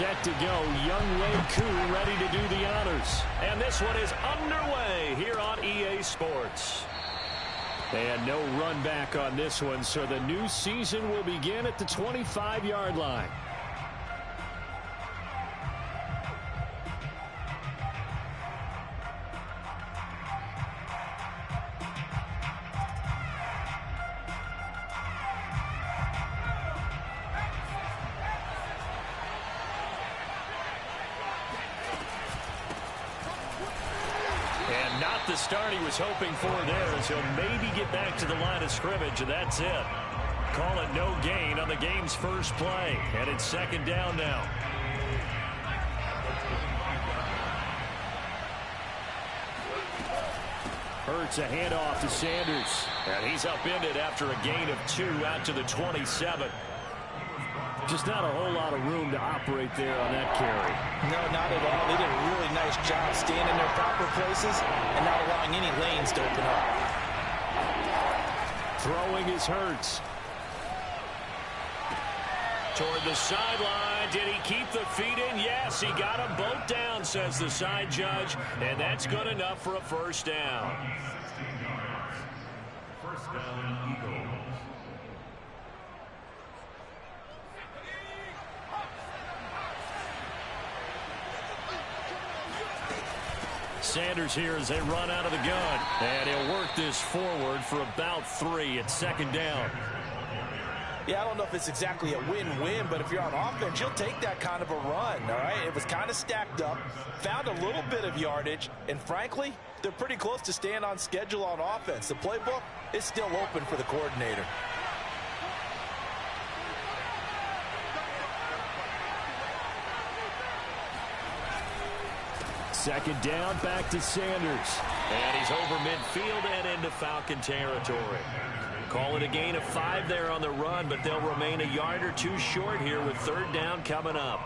set to go. Young Wei Koo ready to do the honors. And this one is underway here on EA Sports. And no run back on this one, so the new season will begin at the 25-yard line. The start he was hoping for there, as he'll maybe get back to the line of scrimmage, and that's it. Call it no gain on the game's first play, and it's second down now. Hurts a handoff to Sanders, and he's upended after a gain of 2 out to the 27. Just not a whole lot of room to operate there on that carry. No, not at all. They did a really nice job staying in their proper places and not allowing any lanes to open up. Throwing is Hurts. Toward the sideline. Did he keep the feet in? Yes, he got them both down, says the side judge. And that's good enough for a first down. First down, Eagles. Sanders here as they run out of the gun. And he'll work this forward for about 3 at second down. Yeah, I don't know if it's exactly a win-win, but if you're on offense, you'll take that kind of a run, all right? It was kind of stacked up, found a little bit of yardage, and frankly, they're pretty close to staying on schedule on offense. The playbook is still open for the coordinator. Second down, back to Sanders. And he's over midfield and into Falcon territory. Call it a gain of 5 there on the run, but they'll remain a yard or 2 short here with third down coming up.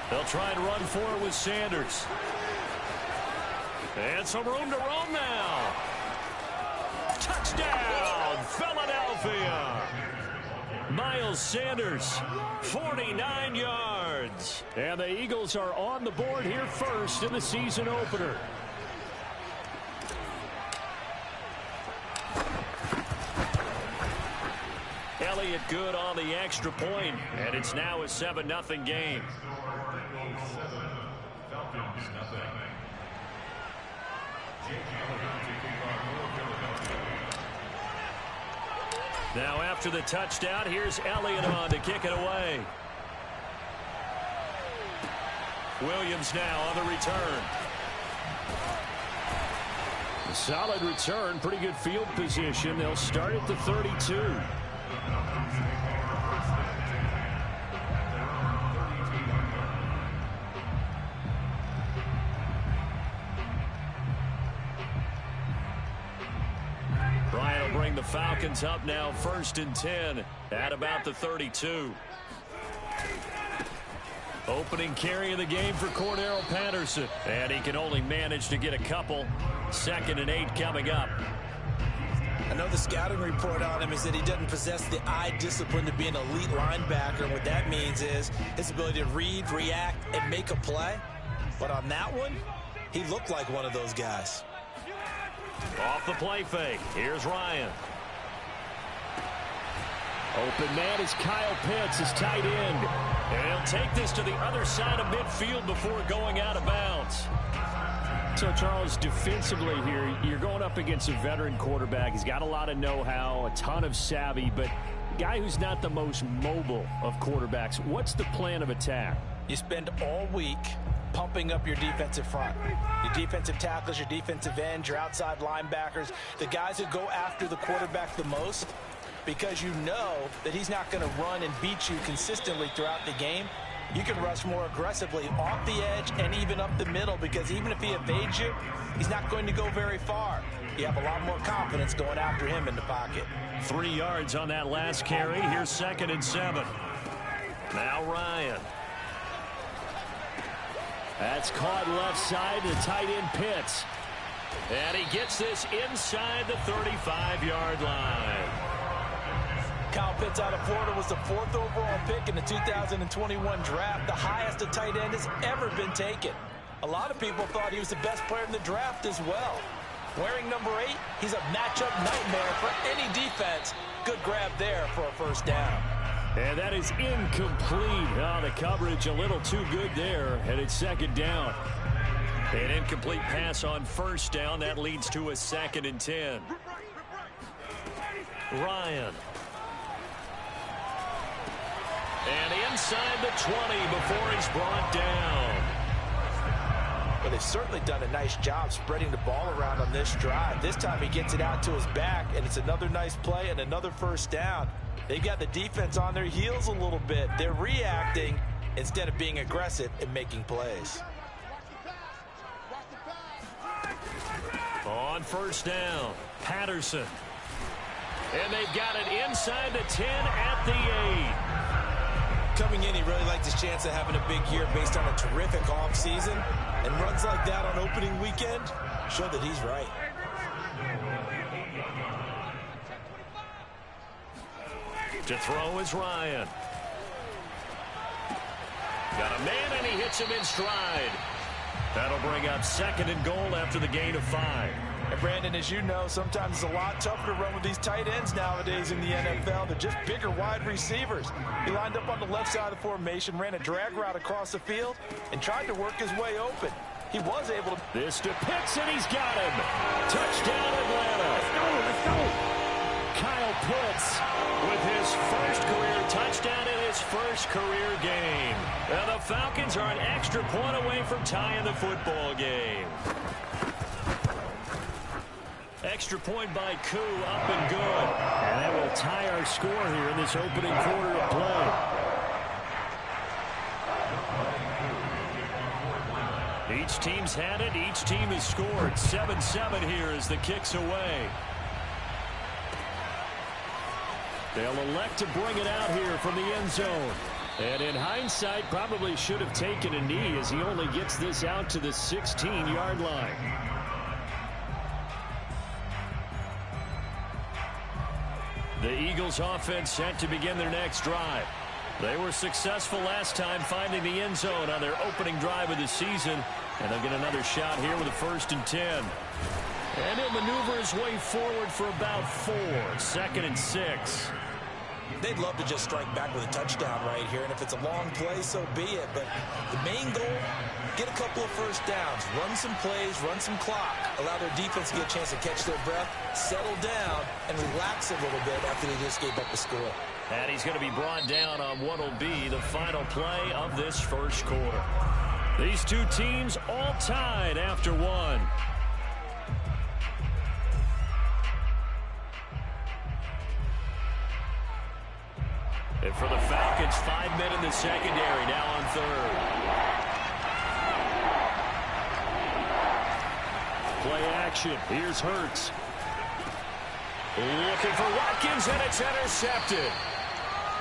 They'll try and run for it with Sanders. And some room to roam now. Touchdown, Philadelphia. Miles Sanders, 49 yards. And the Eagles are on the board here first in the season opener. Elliott good on the extra point, and it's now a 7-0 game. Now after the touchdown, here's Elliott on to kick it away. Williams now on the return. A solid return, pretty good field position. They'll start at the 32. Bryant will bring the Falcons up now, 1st and 10 at about the 32. Opening carry of the game for Cordero Patterson. And he can only manage to get a couple. 2nd and 8 coming up. I know the scouting report on him is that he doesn't possess the eye discipline to be an elite linebacker. And what that means is his ability to read, react, and make a play. But on that one, he looked like one of those guys. Off the play fake. Here's Ryan. Open man is Kyle Pitts, his tight end. And he'll take this to the other side of midfield before going out of bounds. So, Charles, defensively here, you're going up against a veteran quarterback. He's got a lot of know-how, a ton of savvy, but a guy who's not the most mobile of quarterbacks. What's the plan of attack? You spend all week pumping up your defensive front. Your defensive tackles, your defensive ends, your outside linebackers, the guys who go after the quarterback the most, because you know that he's not going to run and beat you consistently throughout the game. You can rush more aggressively off the edge and even up the middle, because even if he evades you, he's not going to go very far. You have a lot more confidence going after him in the pocket. 3 yards on that last carry. Here's 2nd and 7. Now Ryan. That's caught left side to tight end Pitts. And he gets this inside the 35-yard line. Kyle Pitts out of Florida was the 4th overall pick in the 2021 draft, the highest a tight end has ever been taken. A lot of people thought he was the best player in the draft as well. Wearing number 8, he's a matchup nightmare for any defense. Good grab there for a first down. And that is incomplete. Oh, the coverage a little too good there, and it's 2nd down. An incomplete pass on 1st down. That leads to a 2nd and 10. Ryan. And inside the 20 before he's brought down. Well, they've certainly done a nice job spreading the ball around on this drive. This time he gets it out to his back, and it's another nice play and another first down. They've got the defense on their heels a little bit. They're reacting instead of being aggressive and making plays. On 1st down, Patterson. And they've got it inside the 10 at the 8. Coming in, he really liked his chance of having a big year based on a terrific offseason. And runs like that on opening weekend show that he's right. To throw is Ryan. Got a man, and he hits him in stride. That'll bring up 2nd and goal after the gain of 5. And Brandon, as you know, sometimes it's a lot tougher to run with these tight ends nowadays in the NFL. They're just bigger wide receivers. He lined up on the left side of the formation, ran a drag route across the field, and tried to work his way open. He was able to... This to Pitts, and he's got him. Touchdown, Atlanta. Let's go. Kyle Pitts with his first career touchdown in his first career game. And the Falcons are an extra point away from tying the football game. Extra point by Koo, up and good. And that will tie our score here in this opening quarter of play. Each team's had it. Each team has scored. 7-7 here as the kick's away. They'll elect to bring it out here from the end zone. And in hindsight, probably should have taken a knee as he only gets this out to the 16-yard line. The Eagles offense set to begin their next drive. They were successful last time finding the end zone on their opening drive of the season. And they'll get another shot here with a 1st and 10. And he'll maneuver his way forward for about 4. 2nd and 6. They'd love to just strike back with a touchdown right here, and if it's a long play, so be it. But the main goal, get a couple of first downs, run some plays, run some clock, allow their defense to get a chance to catch their breath, settle down, and relax a little bit after they just gave up the score. And he's going to be brought down on what will be the final play of this first quarter. These two teams all tied after 1. And for the Falcons, 5 men in the secondary, now on 3rd. Play action. Here's Hurts. Looking for Watkins, and it's intercepted.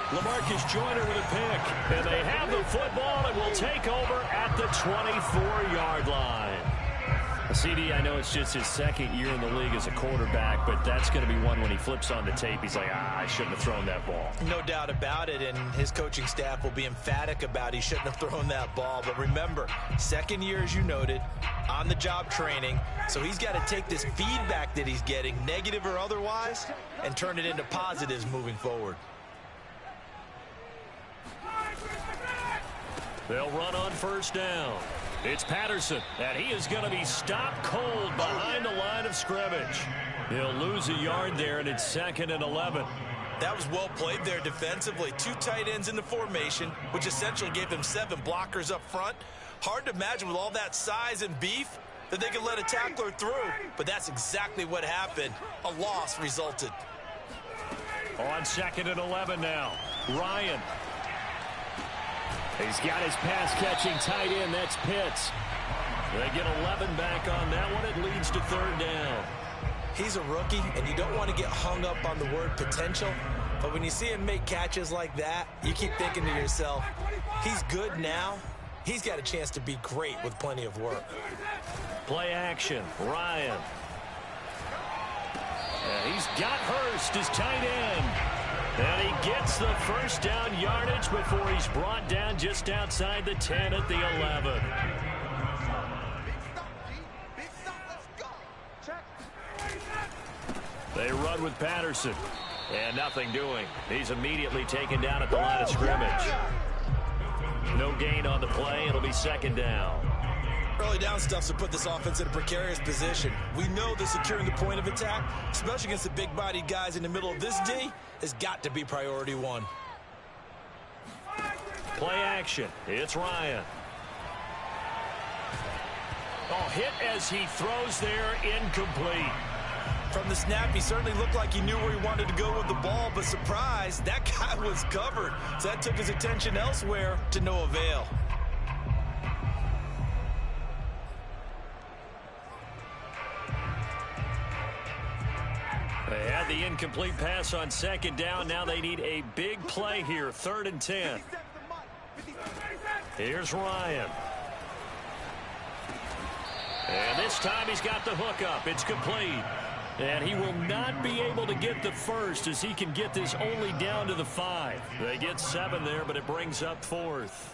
LaMarcus Joyner with a pick. And they have the football and will take over at the 24-yard line. CD, I know it's just his 2nd year in the league as a quarterback, but that's going to be one when he flips on the tape. He's like, I shouldn't have thrown that ball. No doubt about it, and his coaching staff will be emphatic about he shouldn't have thrown that ball. But remember, 2nd year, as you noted, on-the-job training, so he's got to take this feedback that he's getting, negative or otherwise, and turn it into positives moving forward. They'll run on 1st down. It's Patterson, and he is going to be stopped cold behind the line of scrimmage. He'll lose a yard there, and it's 2nd and 11. That was well played there defensively. 2 tight ends in the formation, which essentially gave them 7 blockers up front. Hard to imagine with all that size and beef that they could let a tackler through, but that's exactly what happened. A loss resulted. On 2nd and 11 now. Ryan. He's got his pass-catching tight end. That's Pitts. They get 11 back on that one. It leads to third down. He's a rookie, and you don't want to get hung up on the word potential. But when you see him make catches like that, you keep thinking to yourself, he's good now. He's got a chance to be great with plenty of work. Play action. Ryan. He's got Hurst as tight end. And he gets the first down yardage before he's brought down just outside the 10 at the 11. They run with Patterson. And nothing doing. He's immediately taken down at the line of scrimmage. No gain on the play. It'll be second down. Early down stuff to put this offense in a precarious position. We know that securing the point of attack, especially against the big-bodied guys in the middle of this D, has got to be priority one. Play action. It's Ryan. Oh, hit as he throws there, incomplete. From the snap, he certainly looked like he knew where he wanted to go with the ball, but surprise, that guy was covered. So that took his attention elsewhere to no avail. They had the incomplete pass on second down. Now they need a big play here, 3rd and 10. Here's Ryan. And this time he's got the hook up. It's complete. And he will not be able to get the first as he can get this only down to the 5. They get 7 there, but it brings up 4th.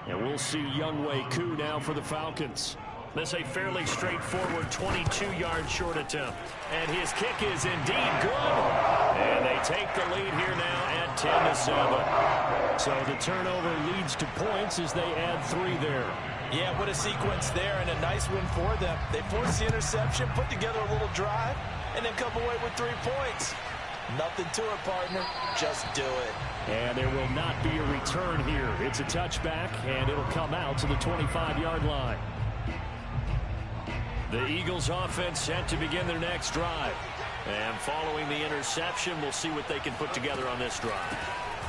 And we'll see Younghoe Koo now for the Falcons. This a fairly straightforward 22-yard short attempt. And his kick is indeed good. And they take the lead here now at 10-7. So the turnover leads to points as they add 3 there. Yeah, what a sequence there, and a nice win for them. They forced the interception, put together a little drive, and then come away with 3 points. Nothing to it, partner. Just do it. And there will not be a return here. It's a touchback, and it'll come out to the 25-yard line. The Eagles offense set to begin their next drive. And following the interception, we'll see what they can put together on this drive.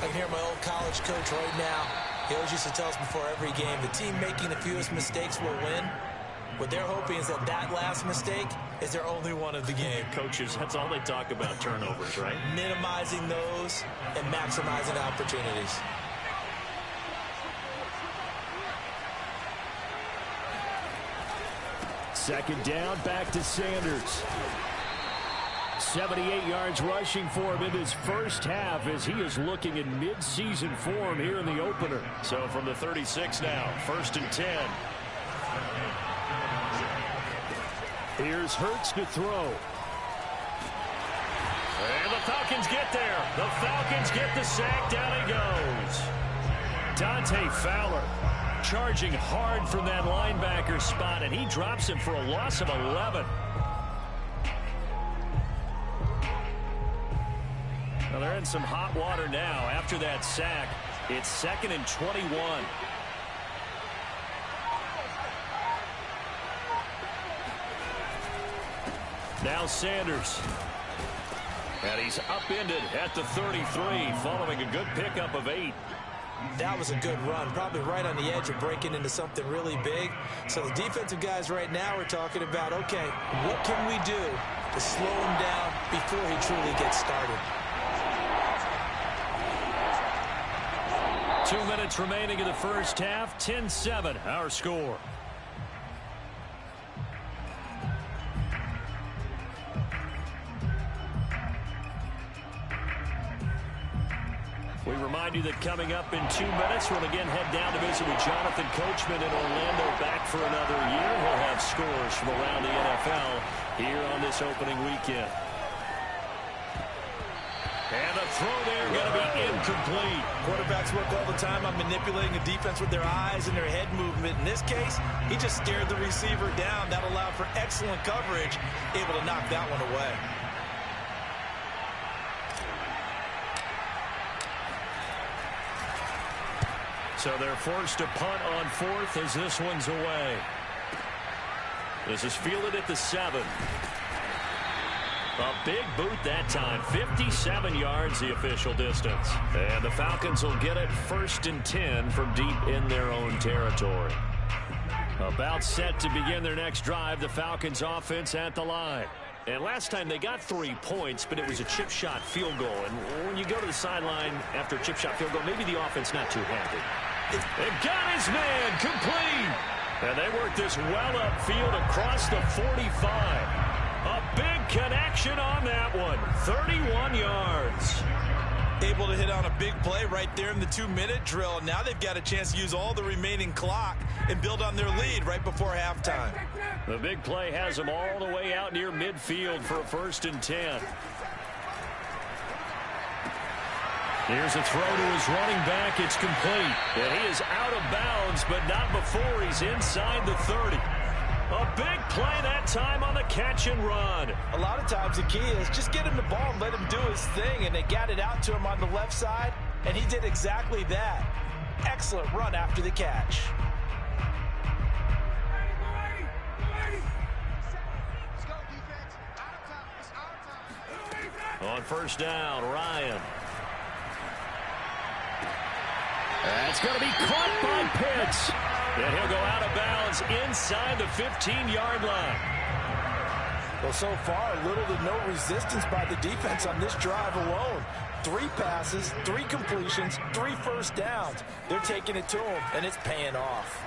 I can hear my old college coach right now. He always used to tell us before every game, the team making the fewest mistakes will win. What they're hoping is that that last mistake is their only one of the game. Coaches, that's all they talk about, turnovers, right? Minimizing those and maximizing opportunities. Second down, back to Sanders. 78 yards rushing for him in his first half as he is looking in mid-season form here in the opener. So from the 36 now, 1st and 10. Here's Hurts to throw. And the Falcons get there. The Falcons get the sack. Down he goes. Dante Fowler charging hard from that linebacker spot, and he drops him for a loss of 11. Well, they're in some hot water now after that sack. It's 2nd and 21. Now Sanders. And he's upended at the 33 following a good pickup of 8. That was a good run, probably right on the edge of breaking into something really big. So the defensive guys right now are talking about, okay, what can we do to slow him down before he truly gets started? 2 minutes remaining in the first half, 10-7, our score. We remind you that coming up in 2 minutes, we'll again head down to visit with Jonathan Coachman in Orlando, back for another year. He'll have scores from around the NFL here on this opening weekend. And the throw there going to be incomplete. Quarterbacks work all the time on manipulating the defense with their eyes and their head movement. In this case, he just stared the receiver down. That allowed for excellent coverage, able to knock that one away. So they're forced to punt on fourth as this one's away. This is fielded at the 7. A big boot that time. 57 yards the official distance. And the Falcons will get it 1st and 10 from deep in their own territory. About set to begin their next drive. The Falcons offense at the line. And last time they got 3 points, but it was a chip shot field goal. And when you go to the sideline after a chip shot field goal, maybe the offense not too happy. They've got his man complete. And they work this well upfield across the 45. A big connection on that one. 31 yards. Able to hit on a big play right there in the 2-minute drill. Now they've got a chance to use all the remaining clock and build on their lead right before halftime. The big play has them all the way out near midfield for a 1st and 10. Here's a throw to his running back. It's complete. And he is out of bounds, but not before he's inside the 30. A big play that time on the catch and run. A lot of times the key is just get him the ball and let him do his thing, and they got it out to him on the left side, and he did exactly that. Excellent run after the catch. On 1st down, Ryan. That's going to be caught by Pitts. And he'll go out of bounds inside the 15-yard line. Well, so far, little to no resistance by the defense on this drive alone. 3 passes, 3 completions, 3 first downs. They're taking it to him, and it's paying off.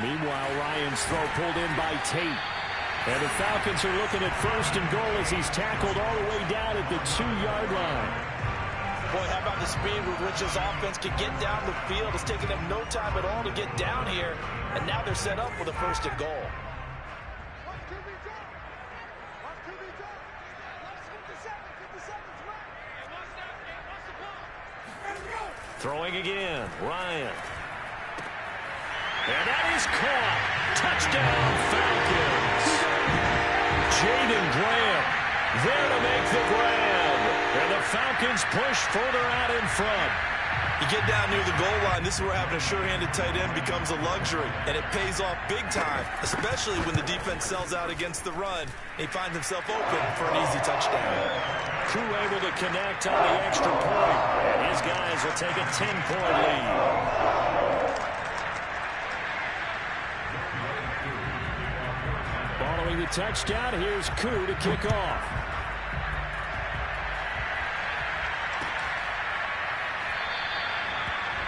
Meanwhile, Ryan's throw pulled in by Tate. And the Falcons are looking at 1st and goal as he's tackled all the way down at the 2-yard line. Boy, how about the speed with which this offense can get down the field? It's taking them no time at all to get down here, and now they're set up for the 1st and goal. Throwing again, Ryan. And that is caught. Touchdown, Falcons. Jaden Graham there to make the grab. And the Falcons push further out in front. You get down near the goal line, this is where having a sure-handed tight end becomes a luxury, and it pays off big time, especially when the defense sells out against the run. He finds himself open for an easy touchdown. Crew able to connect on the extra point, and his guys will take a 10-point lead. Following the touchdown, here's Koo to kick off.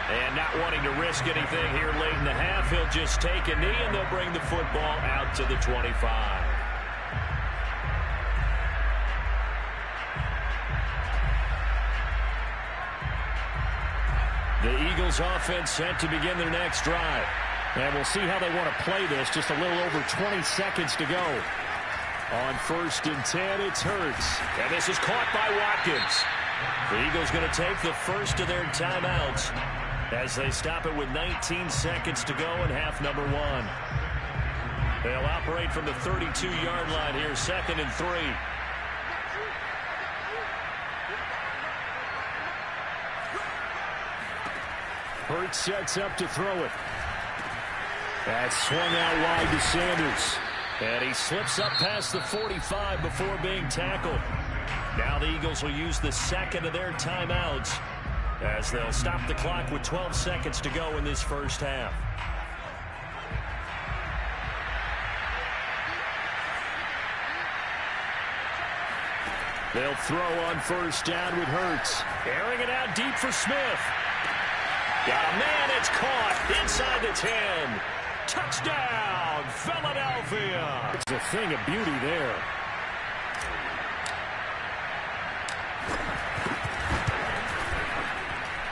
And not wanting to risk anything here late in the half, he'll just take a knee, and they'll bring the football out to the 25. The Eagles offense set to begin their next drive. And we'll see how they want to play this. Just a little over 20 seconds to go. On 1st and 10, it's Hurts. And this is caught by Watkins. The Eagles going to take the first of their timeouts as they stop it with 19 seconds to go in half number 1. They'll operate from the 32-yard line here, 2nd and 3. Hurts sets up to throw it. That's swung out wide to Sanders. And he slips up past the 45 before being tackled. Now the Eagles will use the second of their timeouts as they'll stop the clock with 12 seconds to go in this first half. They'll throw on 1st down with Hurts. Airing it out deep for Smith. Got a man, it's caught inside the 10. Touchdown, Philadelphia. It's a thing of beauty there.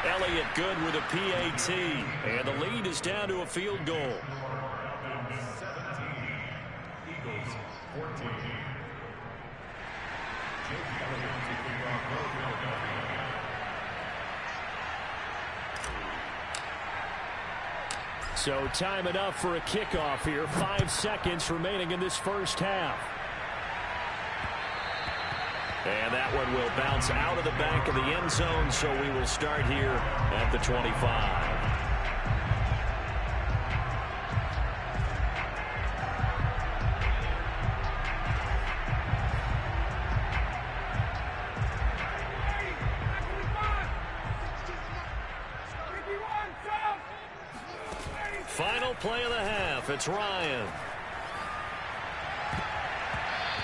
Elliott good with a PAT, and the lead is down to a field goal. So time enough for a kickoff here. 5 seconds remaining in this first half. And that one will bounce out of the back of the end zone, so we will start here at the 25. Final play of the half. It's Ryan.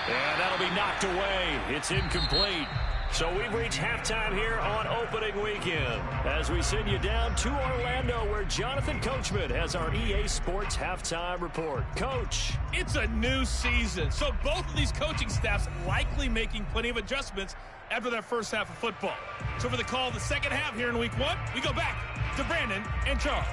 And that'll be knocked away. It's incomplete. So we've reached halftime here on opening weekend as we send you down to Orlando, where Jonathan Coachman has our EA Sports halftime report. Coach. It's a new season, so both of these coaching staffs likely making plenty of adjustments after that first half of football. So for the call of the second half here in week 1, we go back to Brandon and Charles.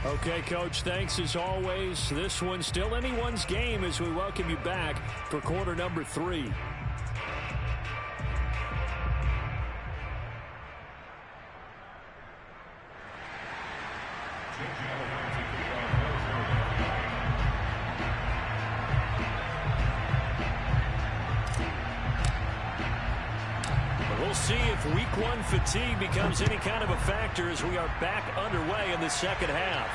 Okay, Coach, thanks as always. This one's still anyone's game as we welcome you back for quarter number 3. We'll see if week 1 fatigue becomes any kind of a factor as we are back underway in the second half.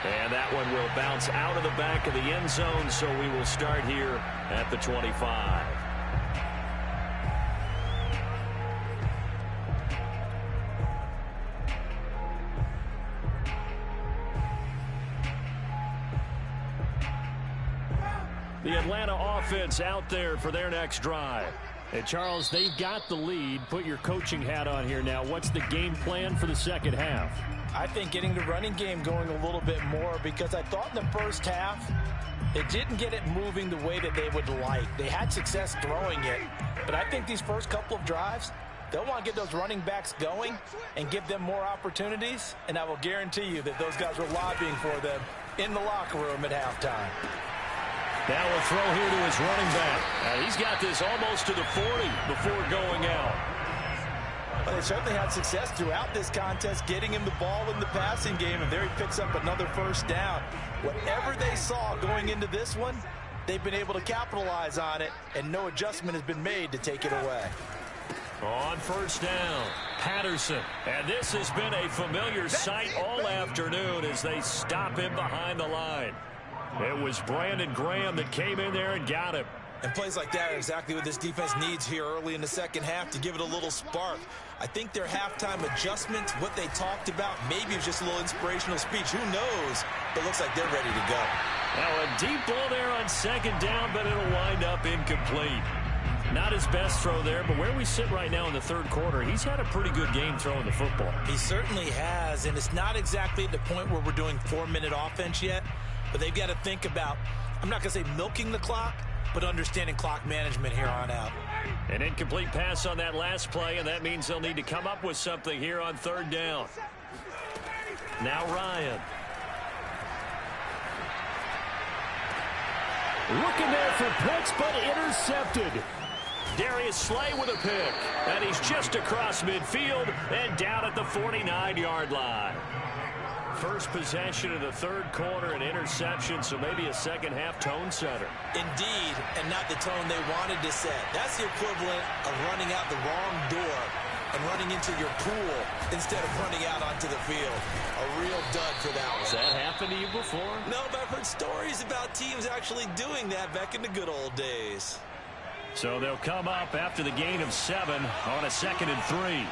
And that one will bounce out of the back of the end zone, so we will start here at the 25. The Atlanta offense out there for their next drive. And Charles, they've got the lead. Put your coaching hat on here now. What's the game plan for the second half? I think getting the running game going a little bit more, because I thought in the first half it didn't get it moving the way that they would like. They had success throwing it, but I think these first couple of drives, they'll want to get those running backs going and give them more opportunities, and I will guarantee you that those guys were lobbying for them in the locker room at halftime. Now a throw here to his running back. He's got this almost to the 40 before going out. Well, they certainly had success throughout this contest, getting him the ball in the passing game, and there he picks up another first down. Whatever they saw going into this one, they've been able to capitalize on it, and no adjustment has been made to take it away. On first down, Patterson. And this has been a familiar sight all afternoon as they stop him behind the line. It was Brandon Graham that came in there and got him. And plays like that are exactly what this defense needs here early in the second half to give it a little spark. I think their halftime adjustments, what they talked about, maybe it was just a little inspirational speech. Who knows? But it looks like they're ready to go. Now a deep ball there on second down, but it'll wind up incomplete. Not his best throw there, but where we sit right now in the third quarter, he's had a pretty good game throwing the football. He certainly has, and it's not exactly at the point where we're doing 4-minute offense yet. But they've got to think about, I'm not going to say milking the clock, but understanding clock management here on out. An incomplete pass on that last play, and that means they'll need to come up with something here on third down. Now Ryan. Looking there for picks, but intercepted. Darius Slay with a pick, and he's just across midfield and down at the 49-yard line. First possession of the third quarter, an interception, so maybe a second-half tone setter. Indeed, and not the tone they wanted to set. That's the equivalent of running out the wrong door and running into your pool instead of running out onto the field. A real dud for that one. Has that happened to you before? No, but I've heard stories about teams actually doing that back in the good old days. So they'll come up after the gain of 7 on a 2nd and 3.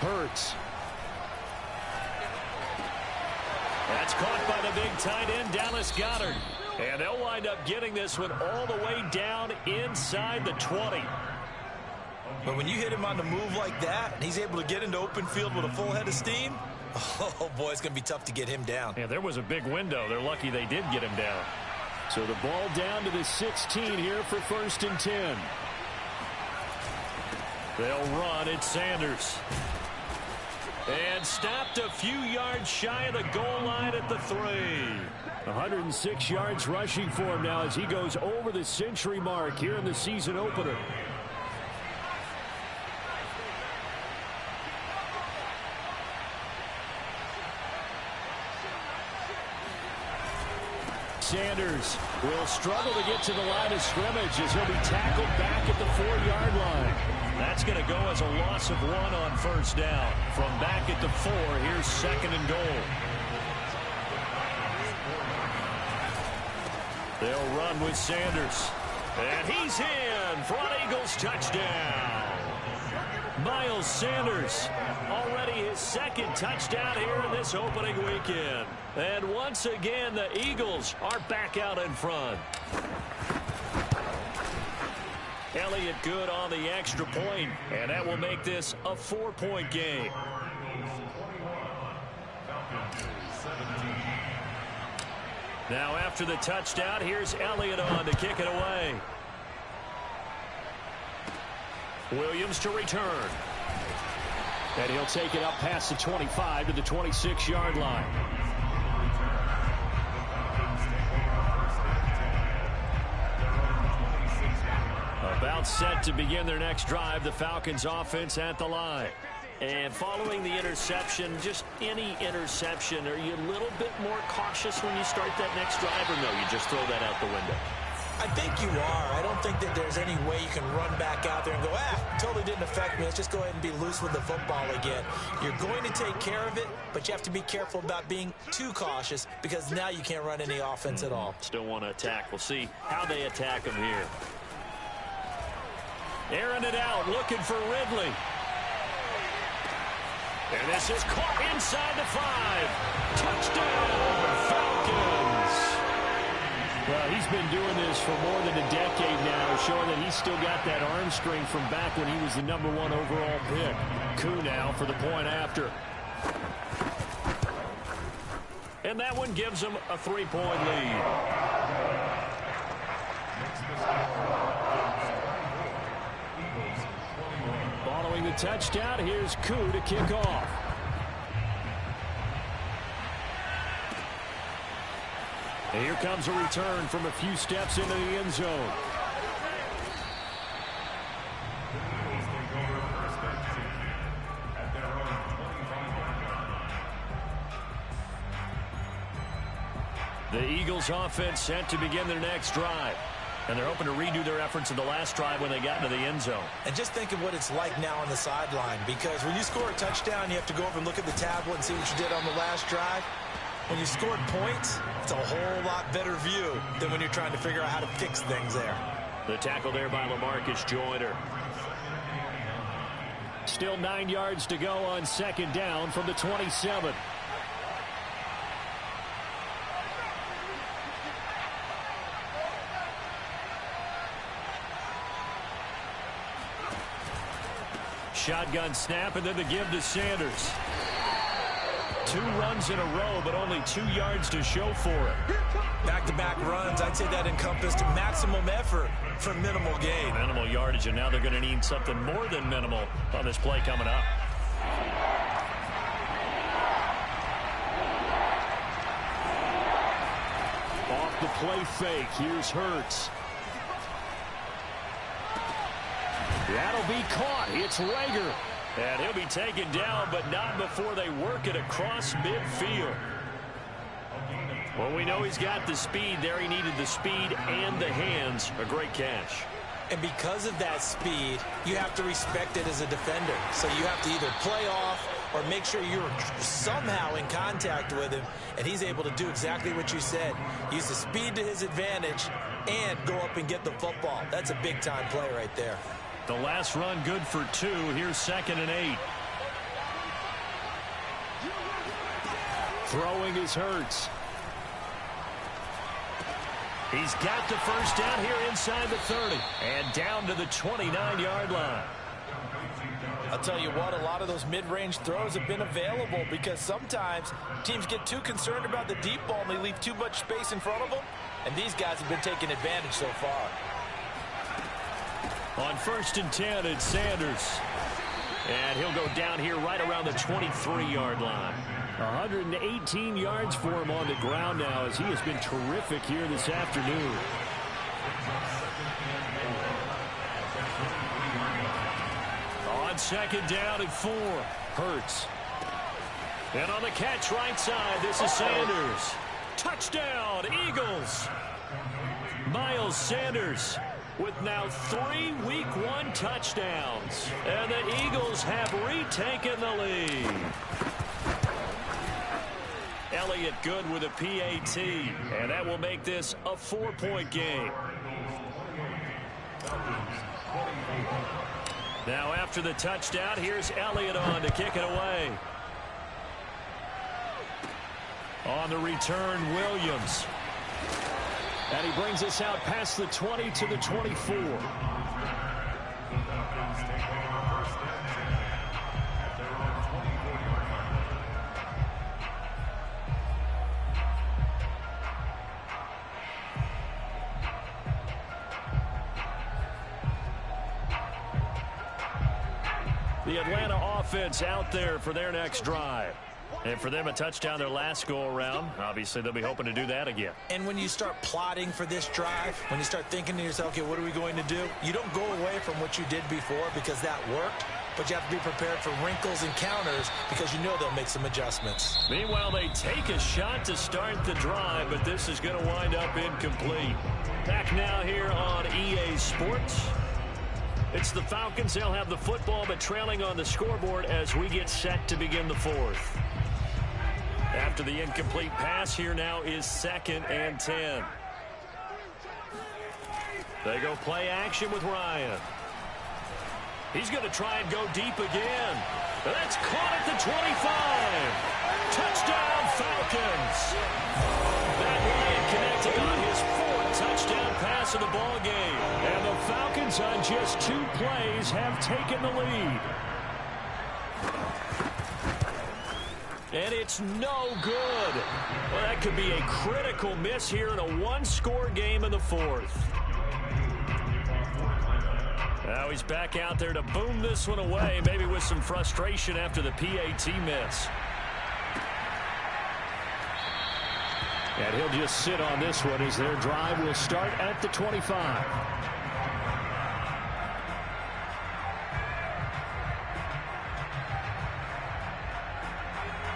Hurts. That's caught by the big tight end, Dallas Goedert. And they'll wind up getting this one all the way down inside the 20. But when you hit him on the move like that, and he's able to get into open field with a full head of steam, oh, boy, it's going to be tough to get him down. Yeah, there was a big window. They're lucky they did get him down. So the ball down to the 16 here for 1st and 10. They'll run. It's Sanders. And stopped a few yards shy of the goal line at the 3. 106 yards rushing for him now as he goes over the century mark here in the season opener. Sanders will struggle to get to the line of scrimmage as he'll be tackled back at the 4-yard line. That's going to go as a loss of 1 on first down. From back at the 4, here's 2nd and goal. They'll run with Sanders. And he's in for an Eagles touchdown. Miles Sanders, already his 2nd touchdown here in this opening weekend. And once again, the Eagles are back out in front. Elliott good on the extra point, and that will make this a 4-point game. Now after the touchdown, here's Elliott on to kick it away. Williams to return. And he'll take it up past the 25 to the 26-yard line. About set to begin their next drive, the Falcons offense at the line. And following the interception, just any interception, are you a little bit more cautious when you start that next drive, or no, you just throw that out the window? I think you are. I don't think that there's any way you can run back out there and go, totally didn't affect me. Let's just go ahead and be loose with the football again. You're going to take care of it, but you have to be careful about being too cautious because now you can't run any offense at all. Still want to attack. We'll see how they attack him here. Airing it out, looking for Ridley. And this is caught inside the 5. Touchdown, Falcons. Well, he's been doing this for more than a decade now, showing that he's still got that arm strength from back when he was the #1 overall pick. Koo now for the point after. And that one gives him a 3-point lead. Following the touchdown, here's Koo to kick off. And here comes a return from a few steps into the end zone. The Eagles offense set to begin their next drive. And they're hoping to redo their efforts in the last drive when they got into the end zone. And just think of what it's like now on the sideline, because when you score a touchdown, you have to go over and look at the tablet and see what you did on the last drive. When you scored points, it's a whole lot better view than when you're trying to figure out how to fix things there. The tackle there by LaMarcus Joyner. Still 9 yards to go on 2nd down from the 27. Shotgun snap, and then the give to Sanders. 2 runs in a row, but only 2 yards to show for it. Back-to-back runs, I'd say that encompassed maximum effort for minimal gain. Minimal yardage, and now they're going to need something more than minimal on this play coming up. Off the play fake, here's Hurts. That'll be caught. It's Rager. And he'll be taken down, but not before they work it across midfield. Well, we know he's got the speed there. He needed the speed and the hands. A great catch. And because of that speed, you have to respect it as a defender. So you have to either play off or make sure you're somehow in contact with him. And he's able to do exactly what you said. Use the speed to his advantage and go up and get the football. That's a big-time play right there. The last run good for 2. Here's 2nd and 8. Throwing is Hurts. He's got the first down here inside the 30. And down to the 29-yard line. I'll tell you what, a lot of those mid-range throws have been available because sometimes teams get too concerned about the deep ball and they leave too much space in front of them. And these guys have been taking advantage so far. On 1st and 10, it's Sanders. And he'll go down here right around the 23-yard line. 118 yards for him on the ground now as he has been terrific here this afternoon. On second down and 4, Hurts. And on the catch right side, this is Sanders. Touchdown, Eagles. Miles Sanders with now 3 Week 1 touchdowns. And the Eagles have retaken the lead. Elliott good with a PAT. And that will make this a 4-point game. Now after the touchdown, here's Elliott on to kick it away. On the return, Williams. And he brings us out past the 20 to the 24. The Atlanta offense out there for their next drive. And for them, a touchdown their last go-around. Obviously, they'll be hoping to do that again. And when you start plotting for this drive, when you start thinking to yourself, okay, what are we going to do? You don't go away from what you did before because that worked, but you have to be prepared for wrinkles and counters because you know they'll make some adjustments. Meanwhile, they take a shot to start the drive, but this is going to wind up incomplete. Back now here on EA Sports. It's the Falcons. They'll have the football, but trailing on the scoreboard as we get set to begin the 4th. After the incomplete pass, here now is 2nd and 10. They go play action with Ryan. He's going to try and go deep again. That's caught at the 25. Touchdown, Falcons. That Ryan connecting on his 4th touchdown pass of the ball game. And the Falcons on just 2 plays have taken the lead. And it's no good. Well, that could be a critical miss here in a 1-score game in the 4th. Now he's back out there to boom this one away, maybe with some frustration after the PAT miss. And he'll just sit on this one as their drive will start at the 25.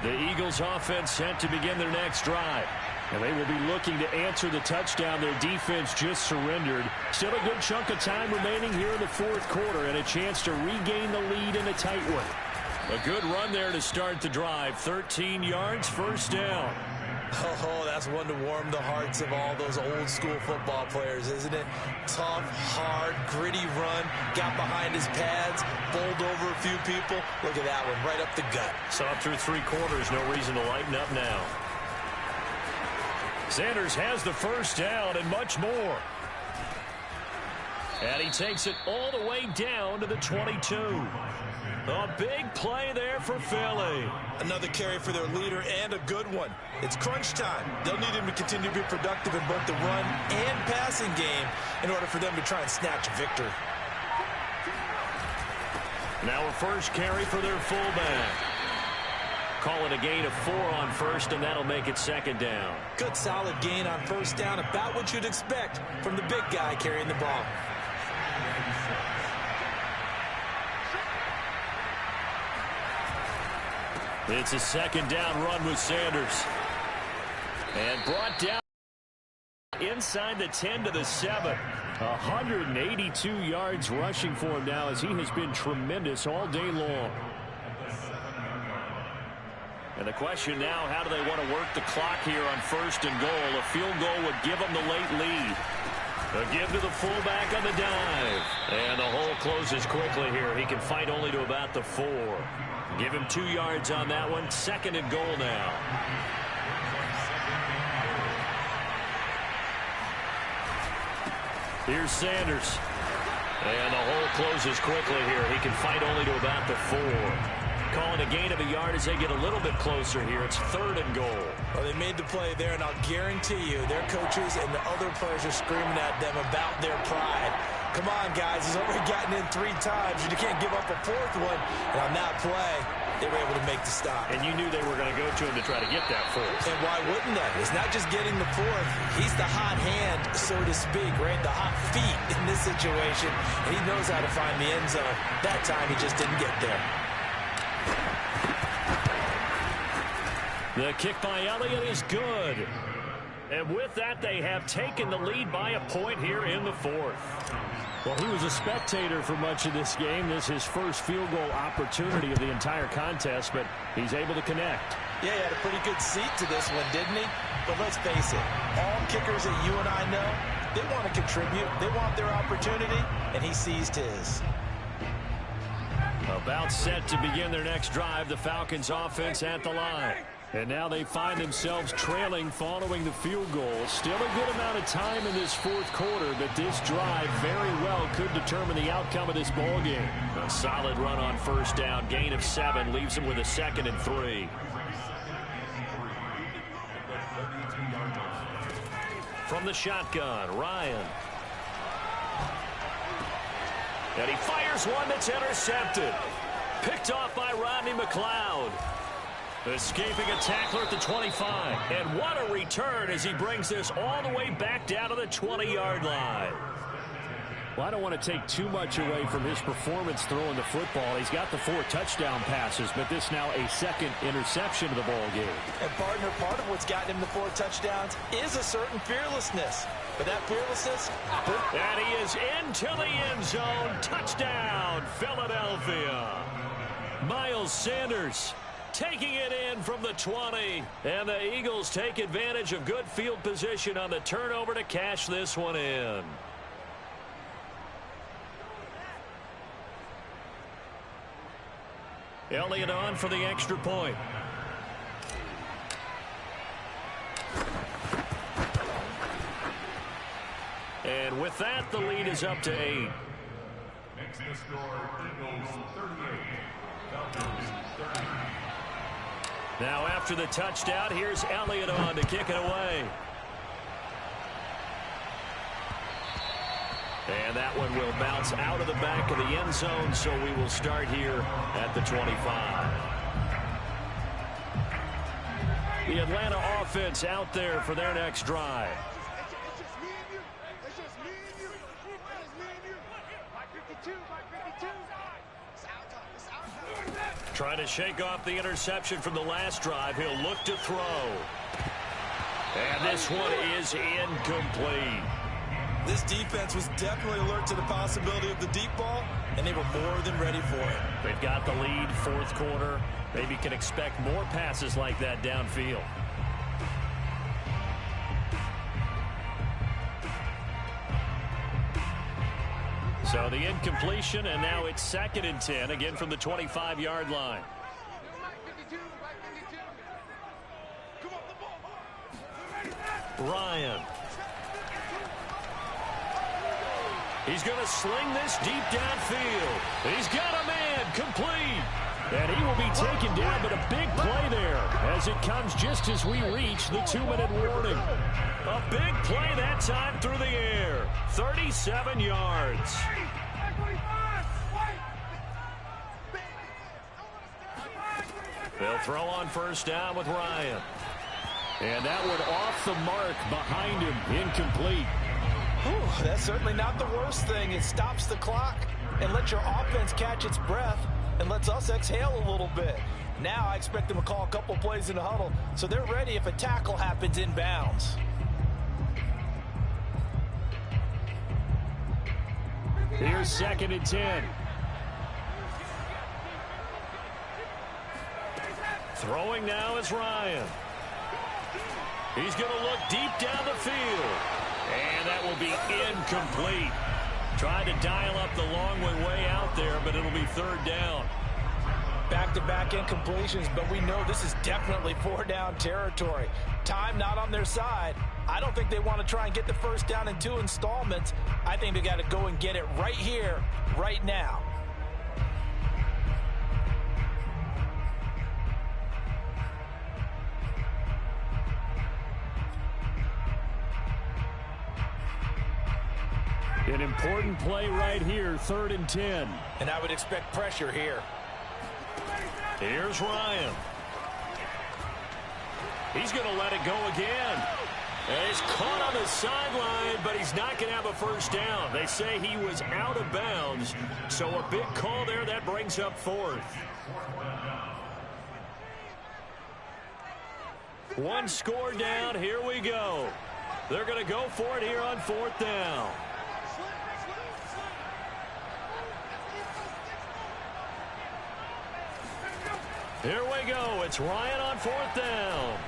The Eagles offense set to begin their next drive. And they will be looking to answer the touchdown their defense just surrendered. Still a good chunk of time remaining here in the 4th quarter and a chance to regain the lead in a tight one. A good run there to start the drive. 13 yards, 1st down. Oh, that's one to warm the hearts of all those old school football players, isn't it? Tough, hard, gritty run, got behind his pads, bowled over a few people. Look at that one, right up the gut. So up through 3 quarters, no reason to lighten up now. Sanders has the 1st down and much more. And he takes it all the way down to the 22. A big play there for Philly. Another carry for their leader and a good one. It's crunch time. They'll need him to continue to be productive in both the run and passing game in order for them to try and snatch a victory. Now a first carry for their fullback. Call it a gain of 4 on 1st, and that'll make it 2nd down. Good solid gain on 1st down, about what you'd expect from the big guy carrying the ball. It's a 2nd down run with Sanders. And brought down inside the 10 to the 7. 182 yards rushing for him now as he has been tremendous all day long. And the question now, how do they want to work the clock here on 1st and goal? A field goal would give them the late lead. A give to the fullback on the dive. And the hole closes quickly here. He can fight only to about the 4. Give him 2 yards on that one. 2nd and goal now. Here's Sanders. And the hole closes quickly here. He can fight only to about the 4. Calling a gain of a yard as they get a little bit closer here. It's 3rd and goal. Well, they made the play there, and I'll guarantee you their coaches and the other players are screaming at them about their pride. Come on, guys. He's already gotten in 3 times. You can't give up a 4th one. And on that play, they were able to make the stop. And you knew they were going to go to him to try to get that 4th. And why wouldn't they? It's not just getting the 4th. He's the hot hand, so to speak, right? The hot feet in this situation. And he knows how to find the end zone. That time, he just didn't get there. The kick by Elliott is good. And with that, they have taken the lead by a point here in the 4th. Well, he was a spectator for much of this game. This is his first field goal opportunity of the entire contest, but he's able to connect. Yeah, he had a pretty good seat to this one, didn't he? But let's face it, all kickers that you and I know, they want to contribute. They want their opportunity, and he seized his. About set to begin their next drive, the Falcons offense at the line. And now they find themselves trailing following the field goal. Still a good amount of time in this 4th quarter, but this drive very well could determine the outcome of this ball game. A solid run on 1st down, gain of 7, leaves them with a 2nd and 3. From the shotgun, Ryan. And he fires one that's intercepted. Picked off by Rodney McLeod. Escaping a tackler at the 25. And what a return as he brings this all the way back down to the 20-yard line. Well, I don't want to take too much away from his performance throwing the football. He's got the 4 touchdown passes, but this now a 2nd interception of the ball game. And, partner, part of what's gotten him the 4 touchdowns is a certain fearlessness. But that fearlessness... And he is into the end zone. Touchdown, Philadelphia. Miles Sanders taking it in from the 20. And the Eagles take advantage of good field position on the turnover to cash this one in. Elliott on for the extra point. And with that, the lead is up to 8. Next to score, Eagles 38, Falcons 30. Now after the touchdown, here's Elliott on to kick it away. And that one will bounce out of the back of the end zone, so we will start here at the 25. The Atlanta offense out there for their next drive. Trying to shake off the interception from the last drive. He'll look to throw. And this one is incomplete. This defense was definitely alert to the possibility of the deep ball, and they were more than ready for it. They've got the lead, 4th quarter. Maybe can expect more passes like that downfield. So the incompletion, and now it's 2nd and 10, again from the 25-yard line. Ryan. He's going to sling this deep downfield. He's got a man complete. And he will be taken down, but a big play there as it comes just as we reach the 2-minute warning. A big play that time through the air. 37 yards. They'll throw on 1st down with Ryan. And that one off the mark behind him, incomplete. Whew, that's certainly not the worst thing. It stops the clock and lets your offense catch its breath and lets us exhale a little bit. Now I expect them to call a couple plays in the huddle so they're ready if a tackle happens inbounds. Here's 2nd and 10. Throwing now is Ryan. He's going to look deep down the field. And that will be incomplete. Tried to dial up the long way out there, but it'll be 3rd down. Back-to-back incompletions, but we know this is definitely 4-down territory. Time not on their side. I don't think they want to try and get the 1st down in 2 installments. I think they got to go and get it right here, right now. An important play right here, 3rd and 10. And I would expect pressure here. Here's Ryan. He's going to let it go again. And he's caught on the sideline, but he's not going to have a first down. They say he was out of bounds, so a big call there. That brings up 4th. One score down. Here we go. They're going to go for it here on 4th down. Here we go. It's Ryan on 4th down.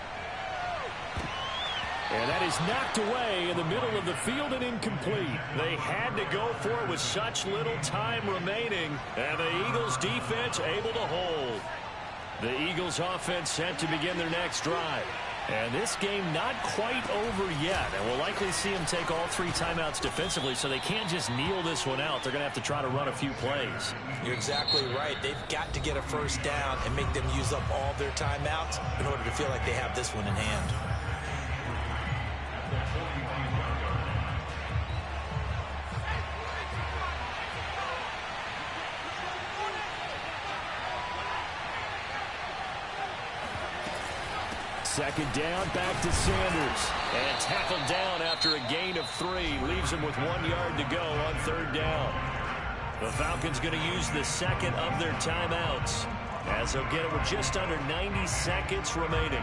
And that is knocked away in the middle of the field and incomplete. They had to go for it with such little time remaining. And the Eagles defense able to hold. The Eagles offense set to begin their next drive. And this game not quite over yet. And we'll likely see them take all 3 timeouts defensively, so they can't just kneel this one out. They're going to have to try to run a few plays. You're exactly right. They've got to get a first down and make them use up all their timeouts in order to feel like they have this one in hand. Second down, back to Sanders. And tackled down after a gain of 3. Leaves him with 1 yard to go on 3rd down. The Falcons going to use the second of their timeouts, as they'll get it with just under 90 seconds remaining.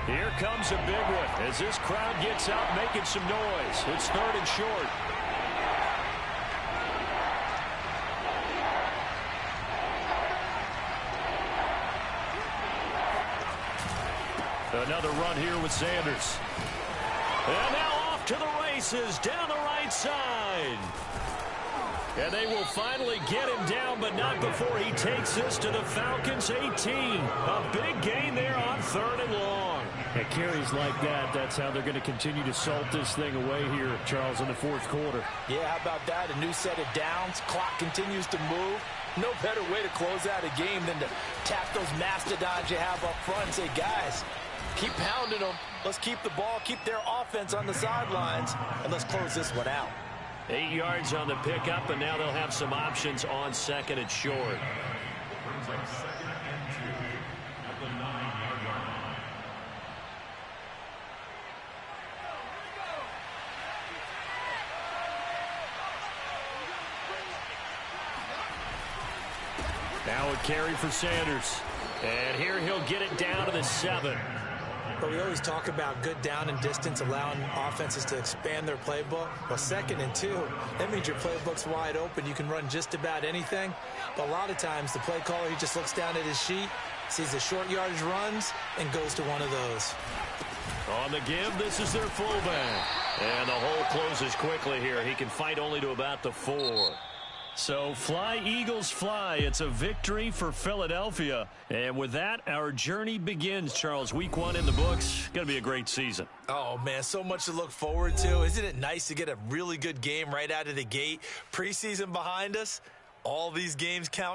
Here comes a big one as this crowd gets out making some noise. It's 3rd and short. Another run here with Sanders. And now off to the races down the right side. And they will finally get him down, but not before he takes this to the Falcons' 18. A big gain there on 3rd and long. At carries like that, that's how they're going to continue to salt this thing away here, Charles, in the 4th quarter. Yeah, how about that? A new set of downs. Clock continues to move. No better way to close out a game than to tap those mastodons you have up front and say, guys, keep pounding them. Let's keep the ball, keep their offense on the sidelines, and let's close this one out. 8 yards on the pickup, and now they'll have some options on 2nd and short. Brings up 2nd and 2 at the 9-yard line. Now a carry for Sanders. And here he'll get it down to the 7. But we always talk about good down and distance, allowing offenses to expand their playbook. Well, 2nd and 2, that means your playbook's wide open. You can run just about anything. But a lot of times, the play caller, he just looks down at his sheet, sees the short yardage runs, and goes to one of those. On the give, this is their fullback. And the hole closes quickly here. He can fight only to about the 4. So fly, Eagles, fly. It's a victory for Philadelphia. And with that, our journey begins, Charles. Week 1 in the books. Going to be a great season. Oh, man, so much to look forward to. Isn't it nice to get a really good game right out of the gate? Preseason behind us. All these games count.